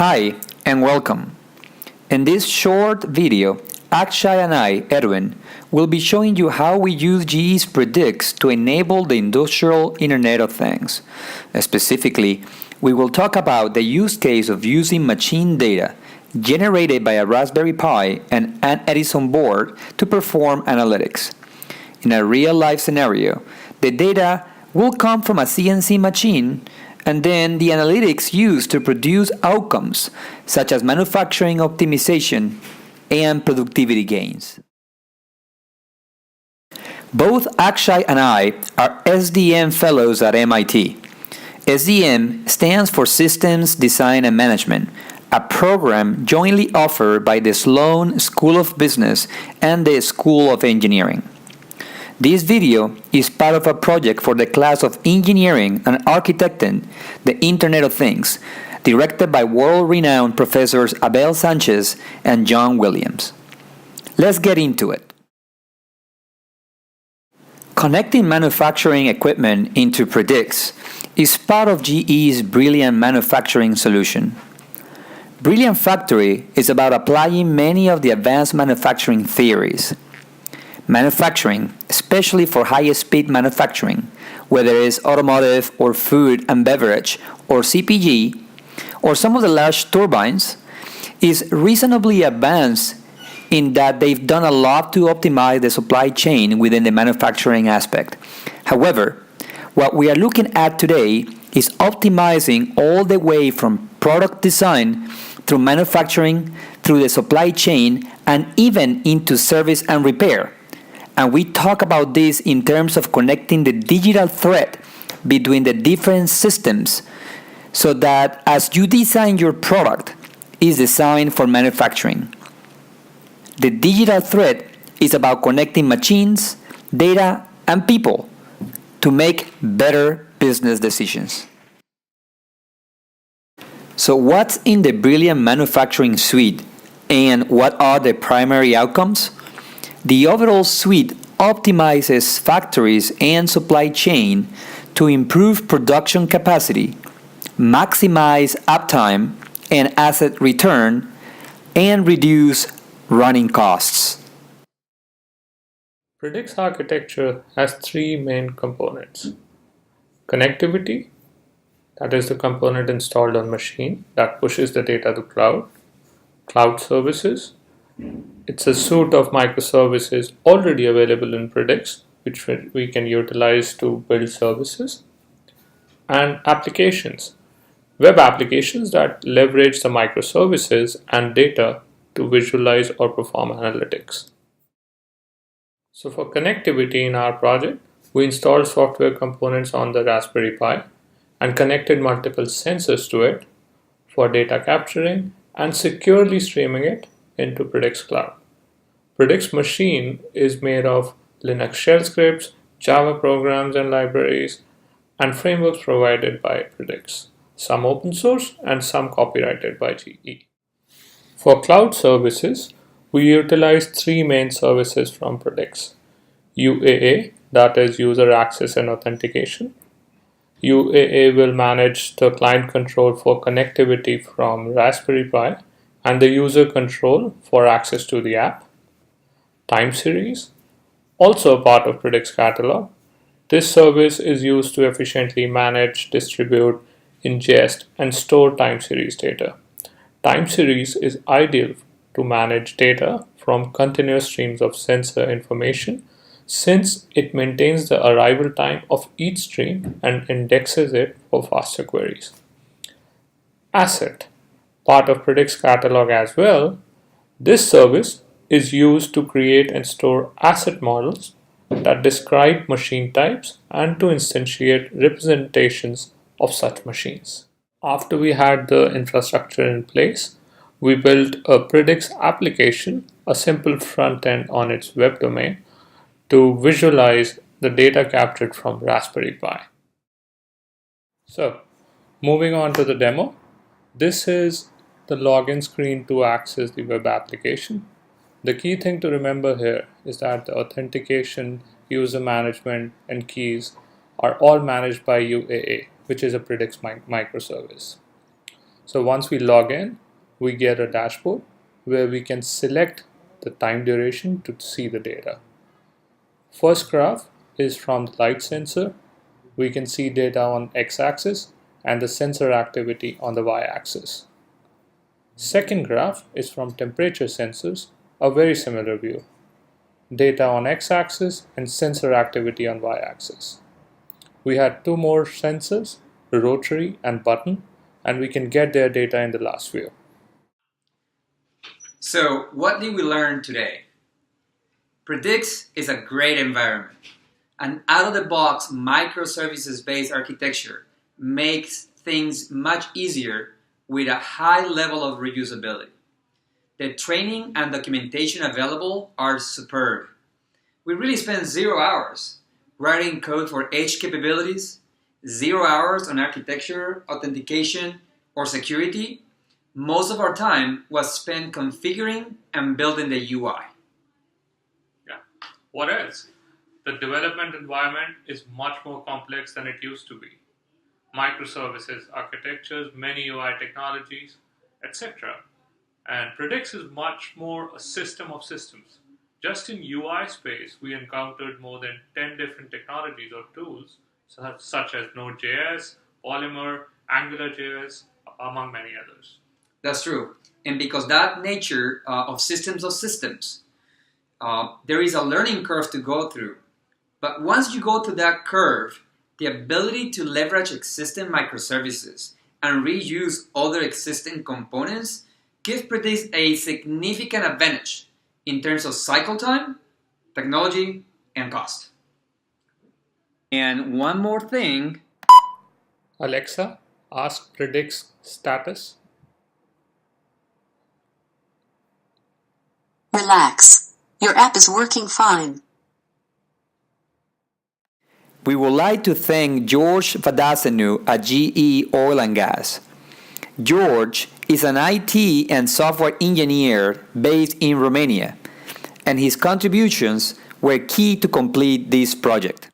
Hi and welcome. In this short video, Akshay and I, Edwin, will be showing you how we use GE's Predix to enable the Industrial Internet of Things. Specifically, we will talk about the use case of using machine data generated by a Raspberry Pi and an Edison board to perform analytics. In a real-life scenario, the data will come from a CNC machine and then the analytics used to produce outcomes such as manufacturing optimization and productivity gains. Both Akshay and I are SDM fellows at MIT. SDM stands for Systems Design and Management, a program jointly offered by the Sloan School of Business and the School of Engineering. This video is part of a project for the class of Engineering and Architecting the Internet of Things, directed by world-renowned professors Abel Sanchez and John Williams. Let's get into it. Connecting manufacturing equipment into Predix is part of GE's Brilliant Manufacturing solution. Brilliant Factory is about applying many of the advanced manufacturing theories. Manufacturing, especially for high-speed manufacturing, whether it's automotive or food and beverage or CPG, or some of the large turbines, is reasonably advanced in that they've done a lot to optimize the supply chain within the manufacturing aspect. However, what we are looking at today is optimizing all the way from product design through manufacturing, through the supply chain, and even into service and repair. And we talk about this in terms of connecting the digital thread between the different systems so that as you design your product, it's designed for manufacturing. The digital thread is about connecting machines, data, and people to make better business decisions. So what's in the Brilliant Manufacturing suite and what are the primary outcomes? The overall suite optimizes factories and supply chain to improve production capacity, maximize uptime and asset return, and reduce running costs. Predix architecture has three main components. Connectivity, that is the component installed on machine that pushes the data to cloud. Cloud services, it's a suite of microservices already available in Predix, which we can utilize to build services. And applications, web applications that leverage the microservices and data to visualize or perform analytics. So for connectivity in our project, we installed software components on the Raspberry Pi and connected multiple sensors to it for data capturing and securely streaming it into Predix Cloud. Predix machine is made of Linux shell scripts, Java programs and libraries, and frameworks provided by Predix, some open source and some copyrighted by GE. For cloud services, we utilize three main services from Predix. UAA, that is user access and authentication. UAA will manage the client control for connectivity from Raspberry Pi and the user control for access to the app. Time series, also a part of Predix catalog. This service is used to efficiently manage, distribute, ingest, and store time series data. Time series is ideal to manage data from continuous streams of sensor information since it maintains the arrival time of each stream and indexes it for faster queries. Asset, part of Predix catalog as well. This service is used to create and store asset models that describe machine types and to instantiate representations of such machines. After we had the infrastructure in place, we built a Predix application, a simple front end on its web domain, to visualize the data captured from Raspberry Pi. So, moving on to the demo, this is the login screen to access the web application. The key thing to remember here is that the authentication, user management, and keys are all managed by UAA, which is a Predix microservice. So once we log in, we get a dashboard where we can select the time duration to see the data. First graph is from the light sensor. We can see data on x-axis and the sensor activity on the y-axis. Second graph is from temperature sensors, a very similar view. Data on x-axis and sensor activity on y-axis. We had two more sensors, rotary and button, and we can get their data in the last view. So, what did we learn today? Predix is a great environment. An out-of-the-box microservices-based architecture makes things much easier with a high level of reusability. The training and documentation available are superb. We really spent 0 hours writing code for edge capabilities, 0 hours on architecture, authentication, or security. Most of our time was spent configuring and building the UI. Yeah. What else? The development environment is much more complex than it used to be. Microservices, architectures, many UI technologies, etc. And Predix is much more a system of systems. Just in UI space, we encountered more than 10 different technologies or tools, such as Node.js, Polymer, AngularJS, among many others. That's true. And because that nature of systems, there is a learning curve to go through. But once you go through that curve, the ability to leverage existing microservices and reuse other existing components gives Predix a significant advantage in terms of cycle time, technology, and cost. And one more thing. Alexa, ask Predix status. Relax. Your app is working fine. We would like to thank George Vadasenu at GE Oil and Gas. George is an IT and software engineer based in Romania, and his contributions were key to complete this project.